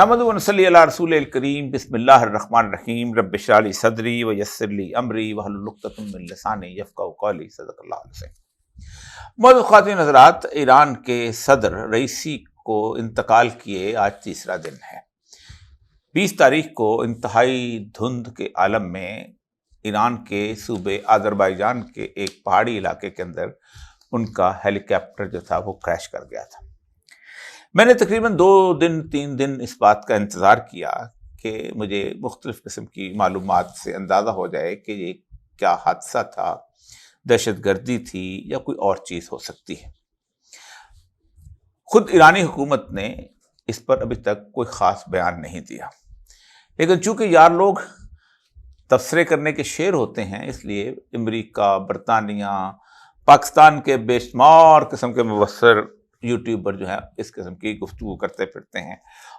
نحمدہ و نصلی علی رسول الکریم بسم اللہ الرحمن الرحیم رب اشرح لی صدری ویسر لی امری واحلل عقدۃ من لسانی یفقہوا قولی صدق اللہ العظیم۔ معزز خواتین حضرات، ایران کے صدر رئیسی کو انتقال کیے آج تیسرا دن ہے۔ 20 تاریخ کو انتہائی دھند کے عالم میں ایران کے صوبے آذربائیجان کے ایک پہاڑی علاقے کے اندر ان کا ہیلی کاپٹر جو تھا وہ کریش کر گیا تھا۔ میں نے تقریباً 2-3 دن اس بات کا انتظار کیا کہ مجھے مختلف قسم کی معلومات سے اندازہ ہو جائے کہ یہ کیا حادثہ تھا، دہشت گردی تھی یا کوئی اور چیز ہو سکتی ہے۔ خود ایرانی حکومت نے اس پر ابھی تک کوئی خاص بیان نہیں دیا، لیکن چونکہ یار لوگ تبصرے کرنے کے شیر ہوتے ہیں، اس لیے امریکہ، برطانیہ، پاکستان کے بے شمار قسم کے مبصر یوٹیوبر جو ہے اس قسم کی گفتگو کرتے پھرتے ہیں،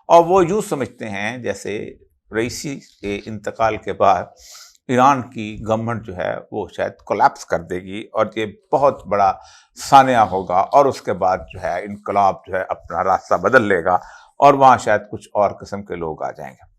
اور وہ یوں سمجھتے ہیں جیسے رئیسی کے انتقال کے بعد ایران کی گورنمنٹ جو ہے وہ شاید کولیپس کر دے گی اور یہ بہت بڑا سانحہ ہوگا، اور اس کے بعد جو ہے انقلاب جو ہے اپنا راستہ بدل لے گا اور وہاں شاید کچھ اور قسم کے لوگ آ جائیں گے۔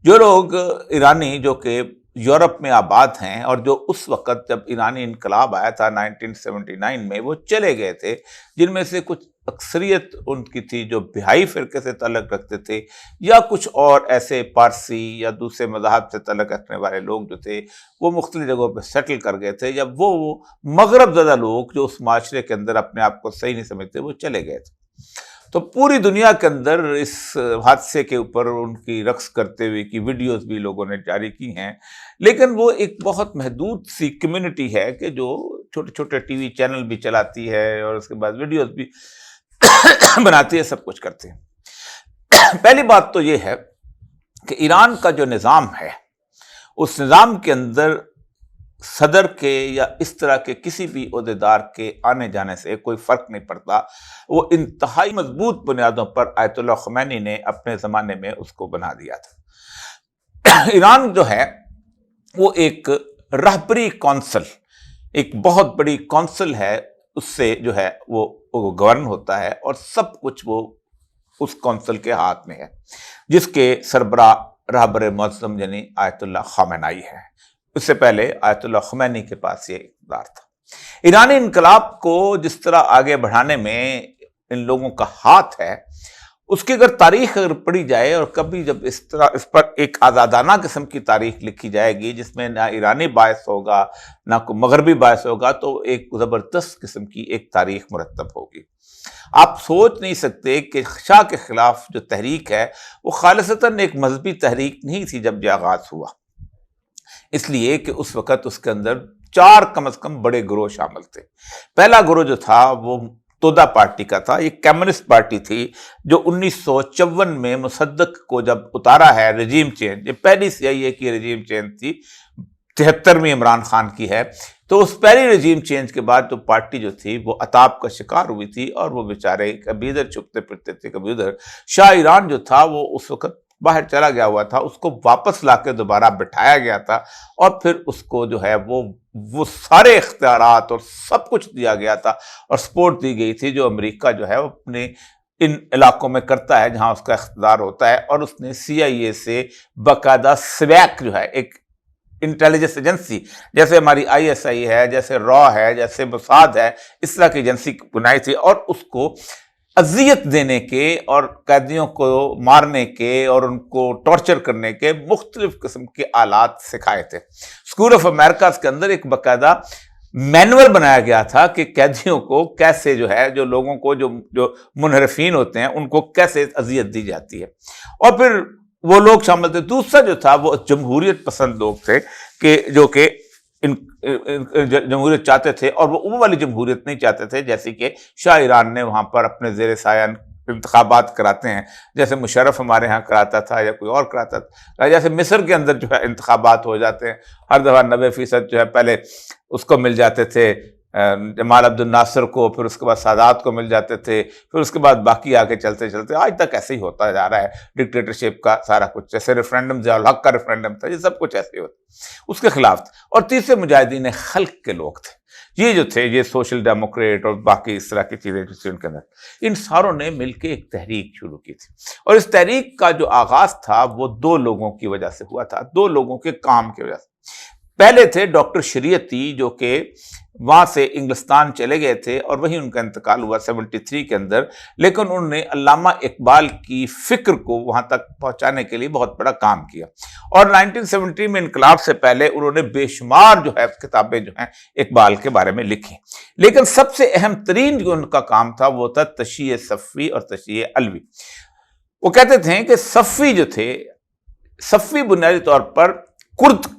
جو لوگ ایرانی جو کہ یورپ میں آباد ہیں اور جو اس وقت جب ایرانی انقلاب آیا تھا 1979 میں وہ چلے گئے تھے، جن میں سے کچھ اکثریت ان کی تھی جو بہائی فرقے سے تعلق رکھتے تھے، یا کچھ اور ایسے پارسی یا دوسرے مذاہب سے تعلق رکھنے والے لوگ جو تھے وہ مختلف جگہوں پہ سیٹل کر گئے تھے، یا وہ مغرب زدہ لوگ جو اس معاشرے کے اندر اپنے آپ کو صحیح نہیں سمجھتے وہ چلے گئے تھے۔ تو پوری دنیا کے اندر اس حادثے کے اوپر ان کی رقص کرتے ہوئے کی ویڈیوز بھی لوگوں نے جاری کی ہیں، لیکن وہ ایک بہت محدود سی کمیونٹی ہے کہ جو چھوٹے چھوٹے ٹی وی چینل بھی چلاتی ہے اور اس کے بعد ویڈیوز بھی بناتی ہے، سب کچھ کرتے ہیں۔ پہلی بات تو یہ ہے کہ ایران کا جو نظام ہے اس نظام کے اندر صدر کے یا اس طرح کے کسی بھی عہدیدار کے آنے جانے سے کوئی فرق نہیں پڑتا۔ وہ انتہائی مضبوط بنیادوں پر آیت اللہ خمینی نے اپنے زمانے میں اس کو بنا دیا تھا۔ ایران جو ہے وہ ایک رہبری کونسل، ایک بہت بڑی کونسل ہے، اس سے جو ہے وہ گورن ہوتا ہے اور سب کچھ وہ اس کونسل کے ہاتھ میں ہے، جس کے سربراہ رہبر معظم یعنی آیت اللہ خامنائی ہے۔ اس سے پہلے آیت اللہ خمینی کے پاس یہ اقتدار تھا۔ ایرانی انقلاب کو جس طرح آگے بڑھانے میں ان لوگوں کا ہاتھ ہے، اس کی اگر تاریخ پڑھی جائے اور کبھی جب اس طرح اس پر ایک آزادانہ قسم کی تاریخ لکھی جائے گی جس میں نہ ایرانی باعث ہوگا نہ کوئی مغربی باعث ہوگا، تو ایک زبردست قسم کی ایک تاریخ مرتب ہوگی۔ آپ سوچ نہیں سکتے کہ شاہ کے خلاف جو تحریک ہے وہ خالصتاً ایک مذہبی تحریک نہیں تھی جب یہ آغاز ہوا، اس لیے کہ اس وقت اس کے اندر 4 کم از کم بڑے گروہ شامل تھے۔ پہلا گروہ جو تھا وہ تودا پارٹی کا تھا، یہ کمیونسٹ پارٹی تھی جو 1954 میں مصدق کو جب اتارا ہے رجیم چینج، یہ پہلی CIA کی رجیم چینج تھی، 73ویں عمران خان کی ہے، تو اس پہلی رجیم چینج کے بعد جو پارٹی جو تھی وہ عطاب کا شکار ہوئی تھی، اور وہ بیچارے کبھی ادھر چھپتے پھرتے تھے کبھی ادھر۔ شاہ ایران جو تھا وہ اس وقت باہر چلا گیا ہوا تھا، اس کو واپس لا کے دوبارہ بٹھایا گیا تھا، اور پھر اس کو جو ہے وہ سارے اختیارات اور سب کچھ دیا گیا تھا اور سپورٹ دی گئی تھی جو امریکہ جو ہے وہ اپنے ان علاقوں میں کرتا ہے جہاں اس کا اقتدار ہوتا ہے، اور اس نے CIA سے باقاعدہ سویک جو ہے ایک انٹیلیجنس ایجنسی، جیسے ہماری ISI ہے، جیسے را ہے، جیسے موساد ہے، اس طرح کی ایجنسی بنائی تھی، اور اس کو اذیت دینے کے اور قیدیوں کو مارنے کے اور ان کو ٹارچر کرنے کے مختلف قسم کے آلات سکھائے تھے۔ اسکول آف امریکاز کے اندر ایک باقاعدہ مینول بنایا گیا تھا کہ قیدیوں کو کیسے جو ہے جو لوگوں کو جو منحرفین ہوتے ہیں ان کو کیسے اذیت دی جاتی ہے، اور پھر وہ لوگ شامل تھے۔ دوسرا جو تھا وہ جمہوریت پسند لوگ تھے کہ جو کہ جمہوریت چاہتے تھے، اور وہ والی جمہوریت نہیں چاہتے تھے جیسے کہ شاہ ایران نے وہاں پر اپنے زیر سایہ انتخابات کراتے ہیں، جیسے مشرف ہمارے ہاں کراتا تھا یا کوئی اور کراتا تھا، جیسے مصر کے اندر جو ہے انتخابات ہو جاتے ہیں، ہر دفعہ 90% جو ہے پہلے اس کو مل جاتے تھے جمال عبد الناصر کو، پھر اس کے بعد سادات کو مل جاتے تھے، پھر اس کے بعد باقی آگے چلتے چلتے آج تک ایسے ہی ہوتا جا رہا ہے۔ ڈکٹیٹرشپ کا سارا کچھ، جیسے ریفرینڈم ضیاء الحق کا ریفرینڈم تھا، یہ سب کچھ ایسے ہی ہوتا، اس کے خلاف تھا۔ اور تیسرے مجاہدین خلق کے لوگ تھے یہ جو تھے یہ سوشل ڈیموکریٹ اور باقی اس طرح کی چیزیں جو تھی ان کے اندر، ان ساروں نے مل کے ایک تحریک شروع کی تھی، اور اس تحریک کا جو آغاز تھا وہ دو لوگوں کی وجہ سے ہوا تھا، دو لوگوں کے کام کی وجہ سے۔ پہلے تھے ڈاکٹر شریعتی، جو کہ وہاں سے انگلستان چلے گئے تھے اور وہیں ان کا انتقال ہوا 73 کے اندر، لیکن انہوں نے علامہ اقبال کی فکر کو وہاں تک پہنچانے کے لیے بہت بڑا کام کیا، اور 1970 میں انقلاب سے پہلے انہوں نے بے شمار جو ہے کتابیں جو ہیں اقبال کے بارے میں لکھی، لیکن سب سے اہم ترین جو ان کا کام تھا وہ تھا تشیع صفوی اور تشیع علوی۔ وہ کہتے تھے کہ صفوی جو تھے، صفوی بنیادی طور پر کرد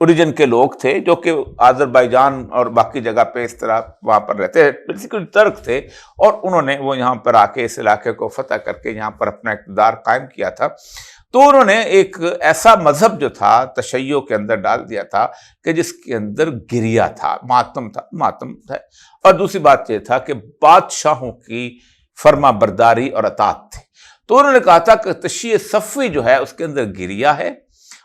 اوریجن کے لوگ تھے جو کہ آذربائیجان اور باقی جگہ پہ اس طرح وہاں پر رہتے، بیسیکلی ترک تھے، اور انہوں نے وہ یہاں پر آ کے اس علاقے کو فتح کر کے یہاں پر اپنا اقتدار قائم کیا تھا۔ تو انہوں نے ایک ایسا مذہب جو تھا تشیع کے اندر ڈال دیا تھا کہ جس کے اندر گریہ تھا، ماتم تھا، اور دوسری بات یہ تھا کہ بادشاہوں کی فرما برداری اور اطاعت تھی۔ تو انہوں نے کہا تھا کہ تشیع صفوی جو ہے اس کے اندر گریہ ہے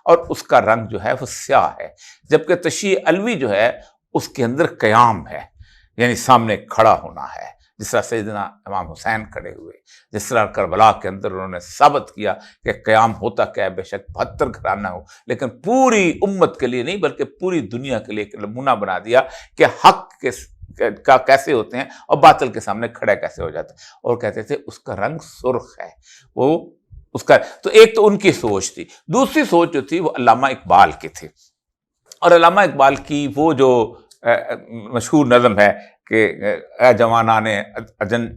اور اس کا رنگ جو ہے وہ سیاہ ہے، جبکہ تشیع علوی جو ہے اس کے اندر قیام ہے، یعنی سامنے کھڑا ہونا ہے، جس طرح سیدنا امام حسین کھڑے ہوئے، جس طرح کربلا کے اندر انہوں نے ثابت کیا کہ قیام ہوتا کیا ہے، بے شک 72 گھرانہ ہو، لیکن پوری امت کے لیے نہیں بلکہ پوری دنیا کے لیے ایک نمونہ بنا دیا کہ حق کا کیسے ہوتے ہیں اور باطل کے سامنے کھڑے کیسے ہو جاتے ہیں، اور کہتے تھے اس کا رنگ سرخ ہے، وہ اس کا۔ تو ایک تو ان کی سوچ تھی، دوسری سوچ جو تھی وہ علامہ اقبال کی تھی، اور علامہ اقبال کی وہ جو مشہور نظم ہے کہ اے جوانان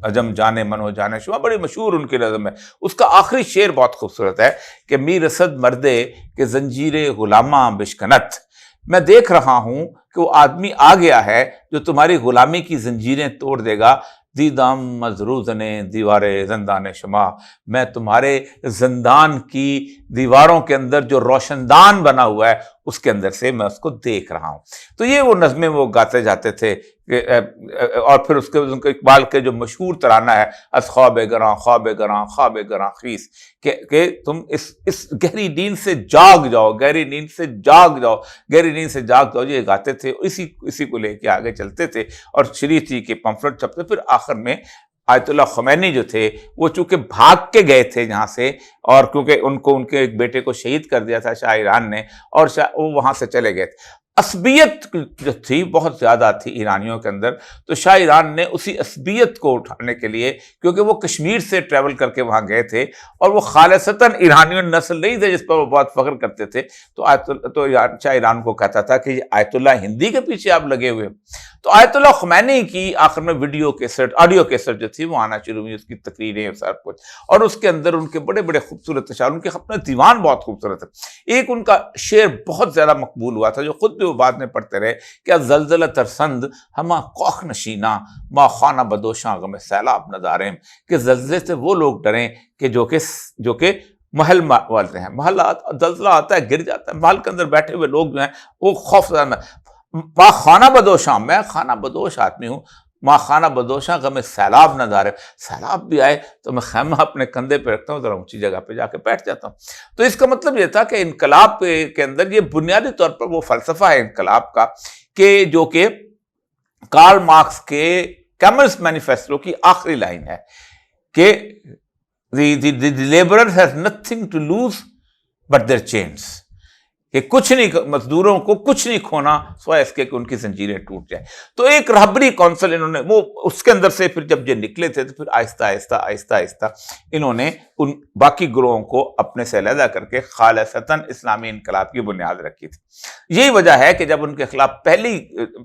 عجم جانے من ہو جانے شما، بڑی مشہور ان کی نظم ہے، اس کا آخری شعر بہت خوبصورت ہے کہ می رسد مردے کہ زنجیر غلاماں بشکنت، میں دیکھ رہا ہوں کہ وہ آدمی آ گیا ہے جو تمہاری غلامی کی زنجیریں توڑ دے گا، دیدام مزروزن دیوار زندان شما، میں تمہارے زندان کی دیواروں کے اندر جو روشن دان بنا ہوا ہے اس کے اندر سے میں اس کو دیکھ رہا ہوں۔ تو یہ وہ نظمیں وہ گاتے جاتے تھے، اور پھر اس کے ان کے اقبال کے جو مشہور ترانہ ہے از خواب گراں خواب گراں خواب گراں خیز، کہ تم اس گہری نیند سے جاگ جاؤ، گہری نیند سے جاگ جاؤ، گہری نیند سے جاگ جاؤ، یہ گاتے تھے، اسی کو لے کے آگے چلتے تھے، اور شریعتی کے پمفلٹ چھپتے۔ پھر آخر میں آیت اللہ خمینی جو تھے وہ چونکہ بھاگ کے گئے تھے یہاں سے، اور کیونکہ ان کے ایک بیٹے کو شہید کر دیا تھا شاہ ایران نے، اور وہ وہاں سے چلے گئے تھے۔ عصبیت جو تھی بہت زیادہ تھی ایرانیوں کے اندر، تو شاہ ایران نے اسی عصبیت کو اٹھانے کے لیے، کیونکہ وہ کشمیر سے ٹریول کر کے وہاں گئے تھے اور وہ خالصتاً ایرانیوں نسل نہیں تھے جس پر وہ بہت فخر کرتے تھے، تو شاہ ایران کو کہتا تھا کہ یہ آیت اللہ ہندی کے پیچھے آپ لگے ہوئے۔ تو آیت اللہ خمینی کی آخر میں ویڈیو کیسٹ، آڈیو کیسٹ جو تھی وہ آنا شروع ہوئی، اس کی تقریریں اور سب کچھ، اور اس کے اندر ان کے بڑے بڑے خوبصورت اشعار، ان کے اپنے دیوان بہت خوبصورت ہے۔ ایک ان کا شعر بہت زیادہ مقبول ہوا تھا جو خود بھی وہ بعد میں پڑھتے رہے، کیا زلزلہ ترسند ہما کوخ نشینا ما خانہ بدوشاں غم سیلاب نداریم، کہ زلزلے سے وہ لوگ ڈریں کہ جو کہ محل والتے ہیں، محل زلزلہ آتا ہے گر جاتا ہے، محل کے اندر بیٹھے ہوئے لوگ جو ہیں وہ خوف زدہ میں، ما خانہ بدوشاں، میں خانہ بدوش آدمی ہوں، ما خانہ بدوشاں غم سیلاب نہ دارے، سیلاب بھی آئے تو میں خیمہ اپنے کندھے پہ رکھتا ہوں، ذرا اونچی جگہ پہ جا کے بیٹھ جاتا ہوں۔ تو اس کا مطلب یہ تھا کہ انقلاب کے اندر یہ بنیادی طور پر وہ فلسفہ ہے انقلاب کا، کہ جو کہ کارل مارکس کے کمیونسٹ مینیفیسٹو کی آخری لائن ہے کہ the laborer has nothing to lose but their chains، کہ کچھ نہیں، مزدوروں کو کچھ نہیں کھونا سوائے اس کے کہ ان کی زنجیریں ٹوٹ جائیں۔ تو ایک رہبری کونسل انہوں نے، وہ اس کے اندر سے پھر جب یہ نکلے تھے تو پھر آہستہ آہستہ انہوں نے ان باقی گروہوں کو اپنے سے علیحدہ کر کے خالصتاً اسلامی انقلاب کی بنیاد رکھی تھی۔ یہی وجہ ہے کہ جب ان کے خلاف پہلی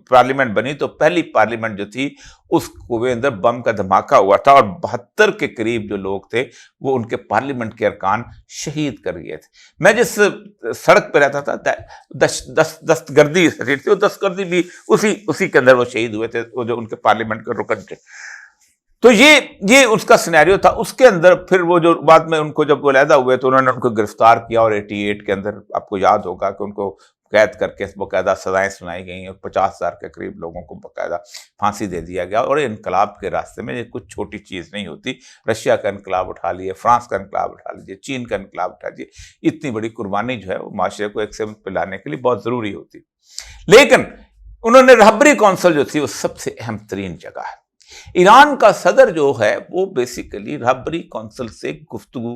پارلیمنٹ بنی تو پہلی پارلیمنٹ جو تھی اس کے اندر بم کا دھماکہ ہوا تھا، اور 72 کے قریب جو لوگ تھے وہ ان کے پارلیمنٹ کے ارکان شہید کر گئے تھے۔ میں جس سڑک پہ رہتا تھا دستگردی تھی، وہ دستگردی بھی اسی کے اندر وہ شہید ہوئے تھے، وہ جو ان کے پارلیمنٹ کے رکن تھے۔ تو یہ اس کا سینیریو تھا۔ اس کے اندر پھر وہ جو بعد میں ان کو جب وہ علیحدہ ہوئے تو انہوں نے ان کو گرفتار کیا، اور 88 کے اندر آپ کو یاد ہوگا کہ ان کو قید کر کے باقاعدہ سزائیں سنائی گئیں، اور 50,000 کے قریب لوگوں کو باقاعدہ پھانسی دے دیا گیا۔ اور انقلاب کے راستے میں یہ کچھ چھوٹی چیز نہیں ہوتی، رشیا کا انقلاب اٹھا لیے، فرانس کا انقلاب اٹھا لیجیے، چین کا انقلاب اٹھا لیجیے، اتنی بڑی قربانی جو ہے وہ معاشرے کو ایک سمت پہ لانے کے لیے بہت ضروری ہوتی۔ لیکن انہوں نے رہبری کونسل جو تھی وہ سب سے اہم ترین جگہ ہے۔ ایران کا صدر جو ہے وہ بیسیکلی رہبری کونسل سے گفتگو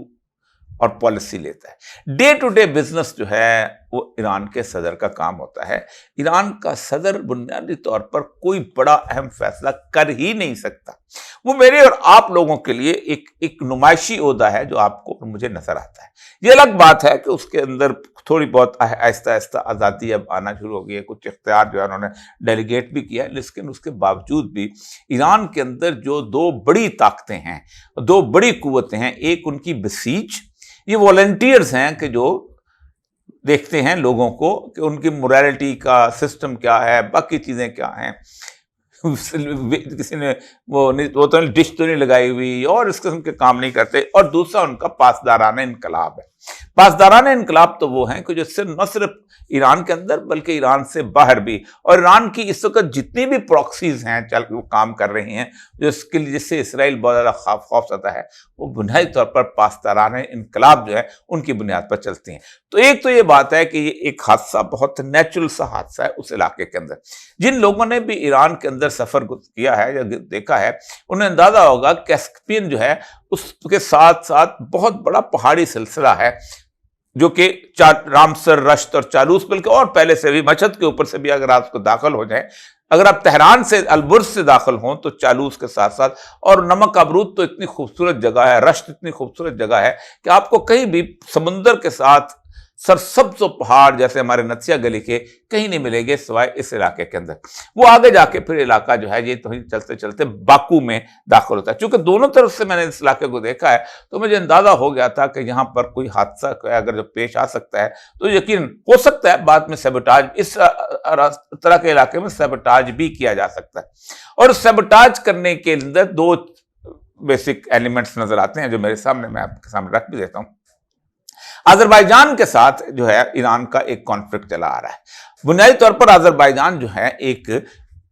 اور پالیسی لیتا ہے۔ ڈے ٹو ڈے بزنس جو ہے وہ ایران کے صدر کا کام ہوتا ہے۔ ایران کا صدر بنیادی طور پر کوئی بڑا اہم فیصلہ کر ہی نہیں سکتا۔ وہ میرے اور آپ لوگوں کے لیے ایک نمائشی عہدہ ہے جو آپ کو مجھے نظر آتا ہے۔ یہ الگ بات ہے کہ اس کے اندر تھوڑی بہت آہستہ آہستہ آزادی اب آنا شروع ہو گئی ہے، کچھ اختیار جو ہے انہوں نے ڈیلیگیٹ بھی کیا ہے، لیکن اس کے باوجود بھی ایران کے اندر جو دو بڑی طاقتیں ہیں، دو بڑی قوتیں ہیں، ایک ان کی بسیج، یہ والنٹیئرز ہیں کہ جو دیکھتے ہیں لوگوں کو کہ ان کی موریلٹی کا سسٹم کیا ہے، باقی چیزیں کیا ہیں، کسی نے وہ تو ڈش تو نہیں لگائی ہوئی اور اس قسم کے کام نہیں کرتے۔ اور دوسرا ان کا پاسدارانہ انقلاب ہے۔ پاسدارانہ انقلاب تو وہ ہیں کہ جو نہ صرف ایران کے اندر بلکہ ایران سے باہر بھی، اور ایران کی اس وقت جتنی بھی پراکسیز ہیں وہ کام کر رہی ہیں جس سے اسرائیل بہت زیادہ خوف زدہ ہے، وہ بنیادی طور پر پاسدارانہ انقلاب جو ہے ان کی بنیاد پر چلتی ہیں۔ تو ایک تو یہ بات ہے کہ یہ ایک حادثہ بہت نیچرل سا حادثہ ہے اس علاقے کے اندر۔ جن لوگوں نے بھی ایران کے اندر سفر کیا ہے یا دیکھا ہے انہیں اندازہ ہوگا کیسپین جو ہے اس کے ساتھ ساتھ بہت بڑا پہاڑی سلسلہ ہے جو کہ رامسر، رشت اور چالوس، بلکہ اور پہلے سے بھی مشہد کے اوپر سے بھی اگر آپ کو داخل ہو جائیں، اگر آپ تہران سے البرز سے داخل ہوں تو چالوس کے ساتھ ساتھ، اور نمک آبرود تو اتنی خوبصورت جگہ ہے، رشت اتنی خوبصورت جگہ ہے کہ آپ کو کہیں بھی سمندر کے ساتھ سرسبز و پہاڑ جیسے ہمارے نتسیا گلی کے کہیں نہیں ملیں گے سوائے اس علاقے کے اندر۔ وہ آگے جا کے پھر علاقہ جو ہے یہ تو چلتے چلتے باکو میں داخل ہوتا ہے۔ چونکہ دونوں طرف سے میں نے اس علاقے کو دیکھا ہے تو مجھے اندازہ ہو گیا تھا کہ یہاں پر کوئی حادثہ اگر جو پیش آ سکتا ہے تو یقین ہو سکتا ہے بعد میں سیبوٹاج، اس طرح کے علاقے میں سیبوٹاج بھی کیا جا سکتا ہے۔ اور سیبوٹاج کرنے کے اندر دو بیسک ایلیمنٹس نظر آتے ہیں جو میرے سامنے میں آپ کے سامنے رکھ بھی دیتا ہوں۔ آذربائیجان کے ساتھ جو ہے ایران کا ایک کانفلکٹ چلا آ رہا ہے۔ بنیادی طور پر آذربائیجان جو ہے ایک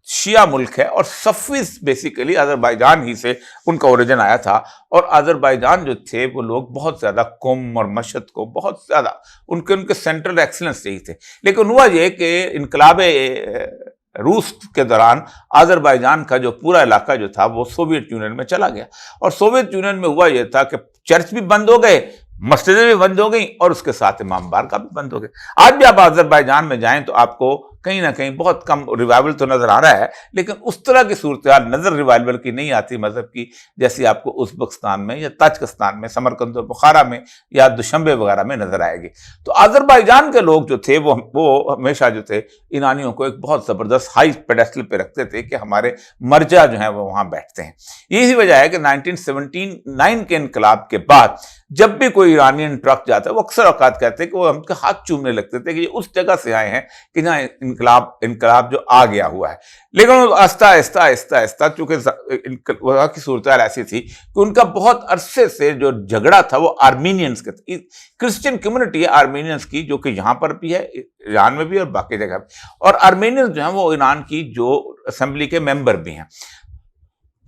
شیعہ ملک ہے اور صفویز بیسیکلی آذربائیجان ہی سے ان کا اوریجن آیا تھا، اور آذربائیجان جو تھے وہ لوگ بہت زیادہ قم اور مشہد کو بہت زیادہ ان کے سینٹرل ایکسلنس یہی تھے۔ لیکن ہوا یہ کہ انقلاب روس کے دوران آذربائیجان کا جو پورا علاقہ جو تھا وہ سوویت یونین میں چلا گیا، اور سوویت یونین میں ہوا یہ تھا کہ چرچ بھی بند ہو گئے، مسجدیں بھی بند ہو گئیں، اور اس کے ساتھ امام بارگاہ بھی بند ہو گئے۔ آج بھی آپ آذربائیجان میں جائیں تو آپ کو کہیں نہ کہیں بہت کم ریوائول تو نظر آ رہا ہے، لیکن اس طرح کی صورتحال نظر ریوائول کی نہیں آتی مذہب کی، جیسی آپ کو ازبکستان میں یا تاجکستان میں، سمرقند اور بخارا میں یا دوشنبے وغیرہ میں نظر آئے گی۔ تو آذربائیجان کے لوگ جو تھے وہ ہمیشہ جو تھے ایرانیوں کو ایک بہت زبردست ہائی پیڈسٹل پہ رکھتے تھے کہ ہمارے مرجع جو ہیں وہ وہاں بیٹھتے ہیں۔ یہی وجہ ہے کہ 1979 کے انقلاب کے بعد جب بھی کوئی ایرانین ٹرک جاتا ہے وہ اکثر اوقات کہتے ہیں کہ وہ ہم کے ہاتھ چومنے لگتے تھے کہ یہ اس جگہ سے آئے ہیں کہ جہاں انقلاب جو آ گیا ہوا ہے۔ لیکن آہستہ آہستہ چونکہ وہاں کی صورتحال ایسی تھی کہ ان کا بہت عرصے سے جو جھگڑا تھا وہ آرمینینز کے کرسچن کمیونٹی ہے آرمینینز کی، جو کہ یہاں پر بھی ہے، ایران میں بھی اور باقی جگہ بھی، اور آرمینینز جو ہیں وہ ایران کی جو اسمبلی کے ممبر بھی ہیں۔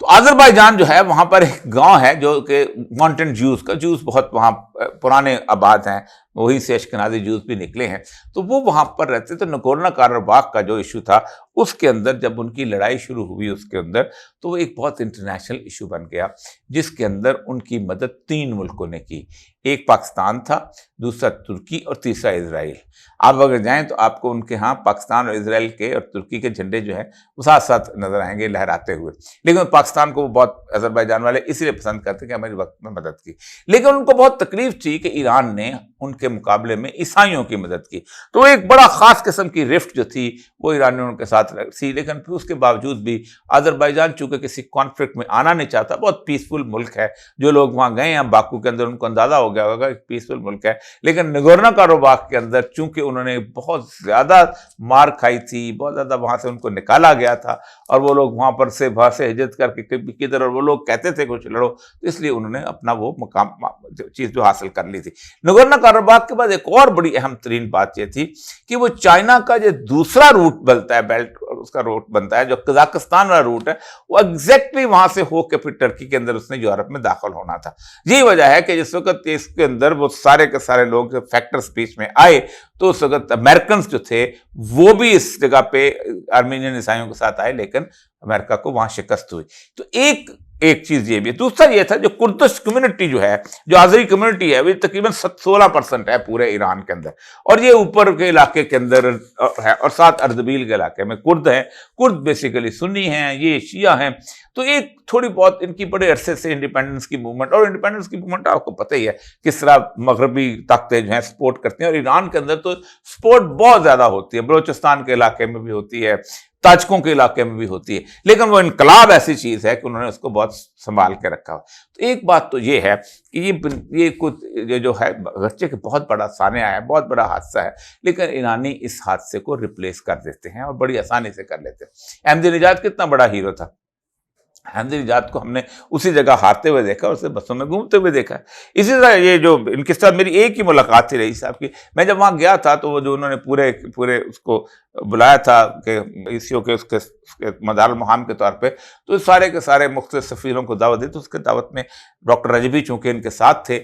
تو آذربائیجان جو ہے وہاں پر ایک گاؤں ہے جو کہ ماؤنٹین جوز بہت وہاں پرانے آباد ہیں، وہیں سے اشکنازی جوز بھی نکلے ہیں، تو وہ وہاں پر رہتے۔ تو نگورنو کاراباخ کا جو ایشو تھا اس کے اندر جب ان کی لڑائی شروع ہوئی اس کے اندر تو وہ ایک بہت انٹرنیشنل ایشو بن گیا، جس کے اندر ان کی مدد 3 ملکوں نے کی۔ ایک پاکستان تھا، دوسرا ترکی اور تیسرا اسرائیل۔ آپ اگر جائیں تو آپ کو ان کے ہاں پاکستان اور اسرائیل کے اور ترکی کے جھنڈے جو ہیں وہ ساتھ ساتھ نظر آئیں گے لہراتے ہوئے، لیکن پاکستان کو وہ بہت آذربائیجان والے اس لیے پسند کرتے کہ ہماری وقت میں مدد کی، لیکن ان کو بہت تکلیف تھی کہ ایران نے ان کے مقابلے میں عیسائیوں کی مدد کی۔ تو ایک بڑا خاص قسم کی رفٹ جو تھی وہ ایرانیوں کے ساتھ تھی، لیکن پھر اس کے باوجود بھی آذربائیجان چونکہ کسی کانفلکٹ میں آنا نہیں چاہتا، بہت پیسفل ملک ہے، جو لوگ وہاں گئے ہیں باکو کے اندر ان کو اندازہ ہو گیا ہوگا ایک پیسفل ملک ہے، لیکن نگورنو کاراباخ کے اندر چونکہ انہوں نے بہت زیادہ مار کھائی تھی، بہت زیادہ وہاں سے ان کو نکالا گیا تھا، اور وہ لوگ وہاں سے ہجرت کر کے کدھر، اور وہ لوگ کہتے تھے کچھ لڑو، تو اس لیے انہوں نے اپنا وہ مقام چیز جو حاصل کر لی تھی۔ نگورنو کاراباخ کے بعد ایک اور بڑی اہم ترین بات یہ تھی کہ وہ چائنا کا جو دوسرا روٹ بنتا ہے بیلٹ اس کا روٹ بنتا ہے جو قزاقستان والا روٹ ہے، وہ ایگزیکٹلی وہاں سے ہو کے پھر ٹرکی کے اندر اس نے یورپ میں داخل ہونا تھا۔ یہی وجہ ہے کہ جس وقت اس کے اندر وہ سارے کے سارے لوگ جو فیکٹرز بیچ میں آئے تو اس وقت امریکنز جو تھے وہ بھی اس جگہ پہ آرمینین عیسائیوں کے ساتھ آئے، لیکن امریکہ کو وہاں شکست ہوئی۔ تو ایک چیز یہ بھی ہے۔ دوسرا یہ تھا جو کردش کمیونٹی جو ہے، جو آذری کمیونٹی ہے، وہ تقریباً 16% ہے پورے ایران کے اندر، اور یہ اوپر کے علاقے کے اندر ہے، اور ساتھ اردبیل کے علاقے میں کرد ہیں۔ کرد بیسیکلی سنی ہیں، یہ شیعہ ہیں۔ تو ایک تھوڑی بہت ان کی بڑے عرصے سے انڈیپینڈنس کی موومنٹ، اور انڈیپینڈنس کی موومنٹ آپ کو پتہ ہی ہے کس طرح مغربی طاقتیں جو ہیں سپورٹ کرتی ہیں، اور ایران کے اندر تو سپورٹ بہت زیادہ ہوتی ہے، بلوچستان کے علاقے میں بھی ہوتی ہے، تاجکوں کے علاقے میں بھی ہوتی ہے، لیکن وہ انقلاب ایسی چیز ہے کہ انہوں نے اس کو بہت سنبھال کے رکھا ہو۔ تو ایک بات تو یہ ہے کہ یہ جو ہے اگرچہ کہ بہت بڑا سانحہ ہے، بہت بڑا حادثہ ہے، لیکن ایرانی اس حادثے کو ریپلیس کر دیتے ہیں اور بڑی آسانی سے کر لیتے ہیں۔ احمدی نژاد کتنا بڑا ہیرو تھا، احمدی نژاد کو ہم نے اسی جگہ ہارتے ہوئے دیکھا، اسے بسوں میں گھومتے ہوئے دیکھا۔ اسی طرح یہ جو ان کے ساتھ میری ایک ہی ملاقات تھی رئیس صاحب کی، میں جب وہاں گیا تھا تو وہ جو انہوں نے پورے اس کو بلایا تھا کہ ایسیو کے اس کے مدار المہام کے طور پہ، تو سارے کے سارے مختلف سفیروں کو دعوت دی، تو اس کے دعوت میں ڈاکٹر رجبی چونکہ ان کے ساتھ تھے،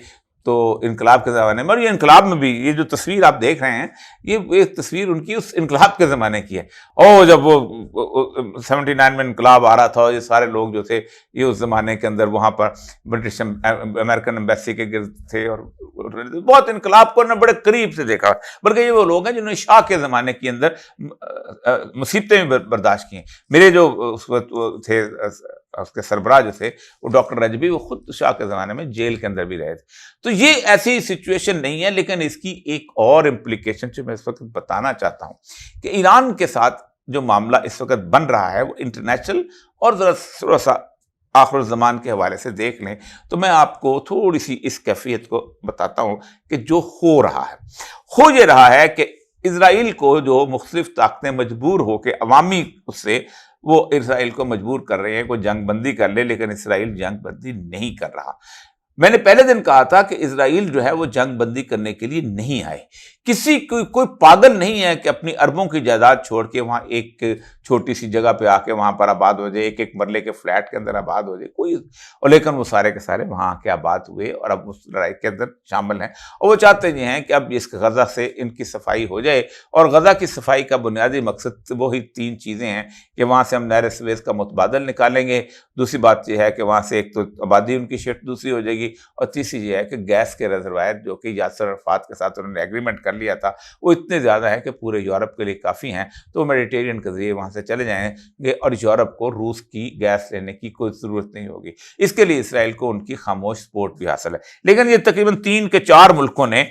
تو انقلاب کے زمانے میں، اور یہ انقلاب میں بھی یہ جو تصویر آپ دیکھ رہے ہیں، یہ ایک تصویر ان کی اس انقلاب کے زمانے کی ہے۔ اور جب وہ 79 میں انقلاب آ رہا تھا، یہ سارے لوگ جو تھے یہ اس زمانے کے اندر وہاں پر برٹش امریکن ایمبیسی کے گرد تھے، اور بہت انقلاب کو انہوں نے بڑے قریب سے دیکھا، بلکہ یہ وہ لوگ ہیں جنہوں نے شاہ کے زمانے کے اندر مصیبتیں بھی برداشت کی ہیں۔ میرے جو اس وقت تھے اس کے سربراہ جو تھے وہ ڈاکٹر رجبی، وہ خود شاہ کے زمانے میں جیل کے اندر بھی رہے تھے۔ تو یہ ایسی سچویشن نہیں ہے، لیکن اس کی ایک اور امپلیکیشن جو میں اس وقت بتانا چاہتا ہوں کہ ایران کے ساتھ جو معاملہ اس وقت بن رہا ہے وہ انٹرنیشنل، اور ذرا سا آخر الزمان کے حوالے سے دیکھ لیں تو میں آپ کو تھوڑی سی اس کیفیت کو بتاتا ہوں کہ جو ہو رہا ہے، ہو یہ رہا ہے کہ اسرائیل کو جو مختلف طاقتیں مجبور ہو کے عوامی اس سے وہ اسرائیل کو مجبور کر رہے ہیں کوئی جنگ بندی کر لے، لیکن اسرائیل جنگ بندی نہیں کر رہا۔ میں نے پہلے دن کہا تھا کہ اسرائیل جو ہے وہ جنگ بندی کرنے کے لیے نہیں آئے، کوئی پاگل نہیں ہے کہ اپنی اربوں کی جائیداد چھوڑ کے وہاں ایک چھوٹی سی جگہ پہ آ کے وہاں پر آباد ہو جائے، ایک مرلے کے فلیٹ کے اندر آباد ہو جائے کوئی، اور لیکن وہ سارے کے سارے وہاں آ کے آباد ہوئے اور اب اس لڑائی کے اندر شامل ہیں، اور وہ چاہتے یہ ہیں کہ اب اس غزہ سے ان کی صفائی ہو جائے، اور غزہ کی صفائی کا بنیادی مقصد وہی 3 چیزیں ہیں کہ وہاں سے ہم نہر سویز کا متبادل نکالیں گے، دوسری بات یہ ہے کہ وہاں سے ایک تو آبادی ان کی شفٹ دوسری ہو جائے گی، اور تیسری یہ ہے کہ گیس کے ریزروائر جو کہ یاسر عرفات کے ساتھ انہوں نے ایگریمنٹ کر لیا تھا وہ اتنے زیادہ ہیں کہ پورے یورپ کے لیے کافی ہیں، تو وہ میڈیٹرینین کے ذریعے وہاں سے چلے جائیں گے، اور یورپ کو روس کی گیس لینے کی کوئی ضرورت نہیں ہوگی۔ اس کے لیے اسرائیل کو ان کی خاموش سپورٹ بھی حاصل ہے، لیکن یہ تقریباً 3 کے 4 ملکوں نے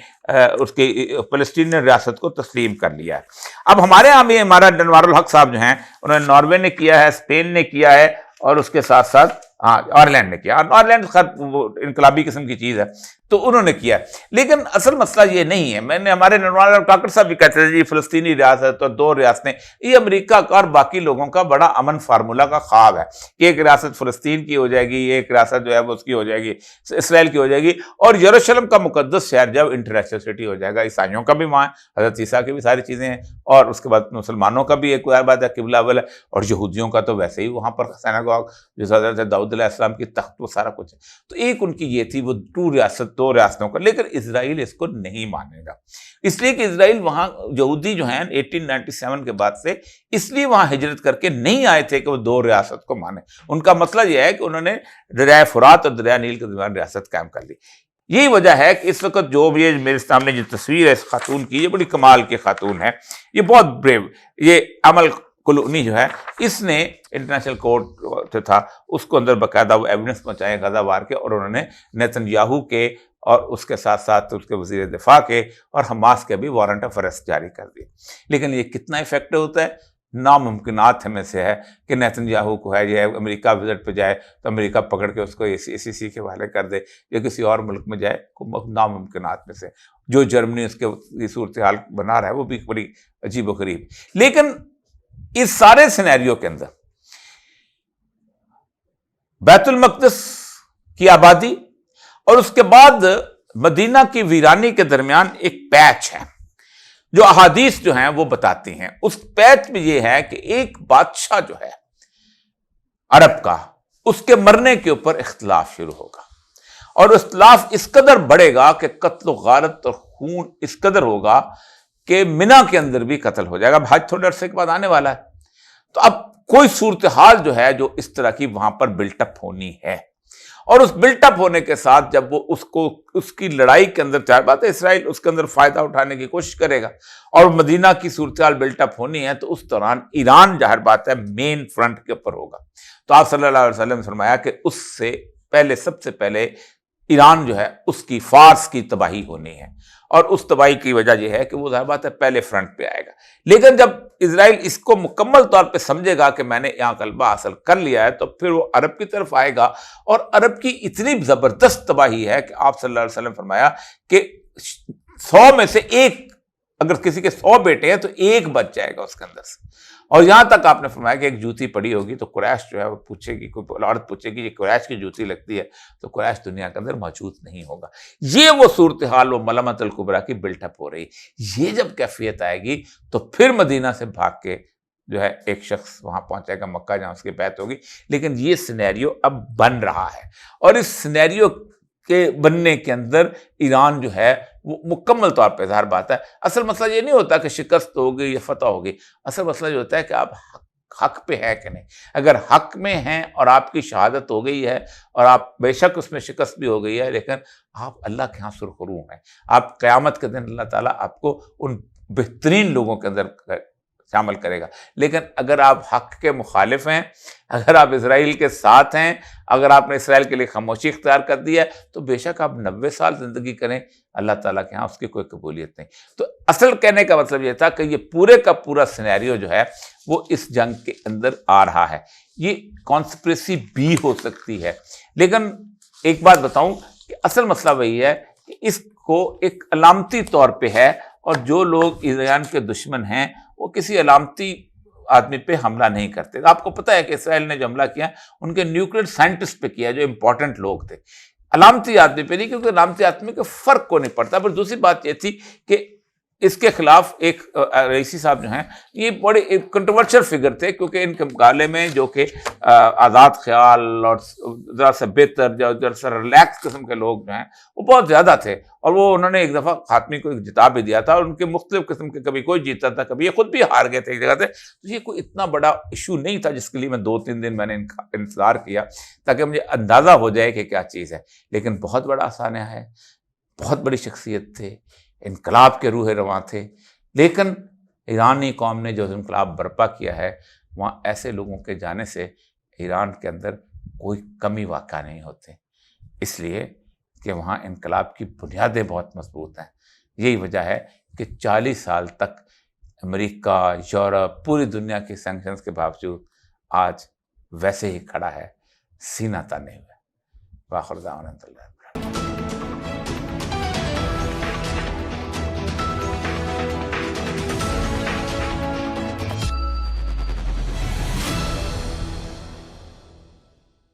اس کی فلسطینی ریاست کو تسلیم کر لیا ہے۔ اب ہمارے یہاں بھی ہمارا انوار الحق صاحب جو ہیں انہوں نے ناروے نے کیا ہے، اسپین نے کیا ہے، اور اس کے ساتھ ساتھ آئرلینڈ نے کیا۔ آئرلینڈ خیر وہ انقلابی قسم کی چیز ہے تو انہوں نے کیا، لیکن اصل مسئلہ یہ نہیں ہے۔ میں نے ہمارے نروان کاکڑ صاحب بھی کہتے تھے جی فلسطینی ریاست اور 2 ریاستیں، یہ امریکہ کا اور باقی لوگوں کا بڑا امن فارمولا کا خواب ہے کہ ایک ریاست فلسطین کی ہو جائے گی، ایک ریاست جو ہے وہ اس کی ہو جائے گی، اسرائیل کی ہو جائے گی، اور یروشلم کا مقدس شہر جب انٹرنیشنل سٹی ہو جائے گا، عیسائیوں کا بھی وہاں حضرت عیسیٰ کی بھی ساری چیزیں ہیں، اور اس کے بعد مسلمانوں کا بھی ایک بات ہے قبلہ اول ہے، اور یہودیوں کا تو ویسے ہی وہاں پر سیناگوگ جو حضرت داؤد علیہ السلام کی تخت وہ سارا کچھ ہے۔ تو ایک ان کی یہ تھی وہ 2 ریاستوں کا، لیکن اسرائیل اس کو نہیں مانے گا، اس لیے کہ اسرائیل وہاں یہودی جو ہیں 1897 کے بعد سے اس لیے وہاں ہجرت کر کے نہیں آئے تھے کہ وہ 2 ریاست کو مانے۔ ان کا مسئلہ یہ ہے کہ انہوں نے دریائے فرات اور دریائے نیل کے درمیان ریاست قائم کر لی۔ یہی وجہ ہے کہ اس وقت جو بھی میرے سامنے جو تصویر ہے اس خاتون کی، یہ بڑی کمال کی خاتون ہے، یہ بہت بریو، یہ عمل کلونی جو ہے اس نے انٹرنیشنل کورٹ جو تھا اس کو اندر باقاعدہ وہ ایویڈنس پہنچائے غزہ وار کے، اور انہوں نے نیتن یاہو کے اور اس کے ساتھ ساتھ اس کے وزیر دفاع کے اور حماس کے بھی وارنٹ آف ارسٹ جاری کر دیے۔ لیکن یہ کتنا افیکٹو ہوتا ہے؟ ناممکنات میں سے ہے کہ نیتن یاہو کو ہے یہ امریکہ وزٹ پہ جائے تو امریکہ پکڑ کے اس کو ACC کے حوالے کر دے، یا کسی اور ملک میں جائے، ناممکنات میں سے۔ جو جرمنی اس کے صورتحال بنا رہا ہے وہ بھی بڑی عجیب و غریب۔ لیکن اس سارے سینیریو کے اندر بیت المقدس کی آبادی اور اس کے بعد مدینہ کی ویرانی کے درمیان ایک پیچ ہے جو احادیث جو ہیں وہ بتاتی ہیں۔ اس پیچ میں یہ ہے کہ ایک بادشاہ جو ہے عرب کا، اس کے مرنے کے اوپر اختلاف شروع ہوگا، اور اختلاف اس قدر بڑھے گا کہ قتل و غارت اور خون اس قدر ہوگا کہ منی کے اندر بھی قتل ہو جائے گا۔ حج تھوڑے عرصے کے بعد آنے والا ہے، تو اب کوئی صورتحال جو ہے جو اس طرح کی وہاں پر بلٹ اپ ہونی ہے، اور اس بلٹ اپ ہونے کے ساتھ جب وہ اس کی لڑائی کے اندر، چاہے بات ہے اسرائیل اس کے اندر فائدہ اٹھانے کی کوشش کرے گا، اور مدینہ کی صورتحال بلٹ اپ ہونی ہے، تو اس دوران ایران ظاہر بات ہے مین فرنٹ کے اوپر ہوگا۔ تو آپ صلی اللہ علیہ وسلم نے فرمایا کہ اس سے پہلے، سب سے پہلے ایران جو ہے اس کی، فارس کی تباہی ہونی ہے، اور اس تباہی کی وجہ یہ ہے کہ وہ ظاہر بات ہے پہلے فرنٹ پہ آئے گا۔ لیکن جب اسرائیل اس کو مکمل طور پہ سمجھے گا کہ میں نے یہاں غلبہ حاصل کر لیا ہے، تو پھر وہ عرب کی طرف آئے گا، اور عرب کی اتنی زبردست تباہی ہے کہ آپ صلی اللہ علیہ وسلم فرمایا کہ 100 میں سے ایک، اگر کسی کے 100 بیٹے ہیں تو ایک بچ جائے گا اس کے اندر سے۔ اور یہاں تک آپ نے فرمایا کہ ایک جوتی پڑی ہوگی تو قریش جو ہے وہ پوچھے گی، کوئی عورت پوچھے گی یہ قریش کی جوتی لگتی ہے، تو قریش دنیا کے اندر موجود نہیں ہوگا۔ یہ وہ صورتحال، وہ ملامت الکبریٰ کی بلٹ اپ ہو رہی۔ یہ جب کیفیت آئے گی تو پھر مدینہ سے بھاگ کے جو ہے ایک شخص وہاں پہنچے گا مکہ، جہاں اس کی بیعت ہوگی۔ لیکن یہ سینیریو اب بن رہا ہے، اور اس سینیریو کے بننے کے اندر ایران جو ہے وہ مکمل طور پہ، ظاہر بات ہے اصل مسئلہ یہ نہیں ہوتا کہ شکست ہوگی یا فتح ہوگی، اصل مسئلہ یہ ہوتا ہے کہ آپ حق پہ ہے کہ نہیں۔ اگر حق میں ہیں اور آپ کی شہادت ہو گئی ہے، اور آپ بے شک اس میں شکست بھی ہو گئی ہے، لیکن آپ اللہ کے ہاں سرخرو ہیں، آپ قیامت کے دن اللہ تعالیٰ آپ کو ان بہترین لوگوں کے اندر شامل کرے گا۔ لیکن اگر آپ حق کے مخالف ہیں، اگر آپ اسرائیل کے ساتھ ہیں، اگر آپ نے اسرائیل کے لیے خاموشی اختیار کر دی ہے، تو بے شک آپ 90 سال زندگی کریں، اللہ تعالیٰ کے ہاں اس کی کوئی قبولیت نہیں۔ تو اصل کہنے کا مطلب یہ تھا کہ یہ پورے کا پورا سینیریو جو ہے وہ اس جنگ کے اندر آ رہا ہے۔ یہ کانسپریسی بھی ہو سکتی ہے، لیکن ایک بات بتاؤں کہ اصل مسئلہ وہی ہے کہ اس کو ایک علامتی طور پہ ہے، اور جو لوگ ایران کے دشمن ہیں وہ کسی علامتی آدمی پہ حملہ نہیں کرتے۔ آپ کو پتہ ہے کہ اسرائیل نے جو حملہ کیا ان کے نیوکلیئر سائنٹسٹ پہ کیا، جو امپورٹنٹ لوگ تھے، علامتی آدمی پہ نہیں، کیونکہ علامتی آدمی کے فرق کو نہیں پڑتا۔ پر دوسری بات یہ تھی کہ اس کے خلاف ایک رئیسی صاحب جو ہیں، یہ بڑے کنٹروورشل فگر تھے، کیونکہ ان کے مقابلے میں جو کہ آزاد خیال اور ذرا سا بہتر، ذرا سا ریلیکس قسم کے لوگ جو ہیں وہ بہت زیادہ تھے، اور وہ انہوں نے ایک دفعہ خاتمی کو جتا بھی دیا تھا، اور ان کے مختلف قسم کے، کبھی کوئی جیتا تھا، کبھی یہ خود بھی ہار گئے تھے ایک جگہ سے۔ تو یہ کوئی اتنا بڑا ایشو نہیں تھا جس کے لیے میں 2-3 دن میں نے انتظار کیا تاکہ مجھے اندازہ ہو جائے کہ کیا چیز ہے۔ لیکن بہت بڑا آسانیہ ہے، بہت بڑی شخصیت تھے، انقلاب کے روح رواں تھے، لیکن ایرانی قوم نے جو انقلاب برپا کیا ہے، وہاں ایسے لوگوں کے جانے سے ایران کے اندر کوئی کمی واقع نہیں ہوتے، اس لیے کہ وہاں انقلاب کی بنیادیں بہت مضبوط ہیں۔ یہی وجہ ہے کہ 40 سال تک امریکہ، یورپ، پوری دنیا کی سینکشنز کے باوجود آج ویسے ہی کھڑا ہے، سینہ تانے ہوئے۔ وآخر دعوانا الحمدللہ۔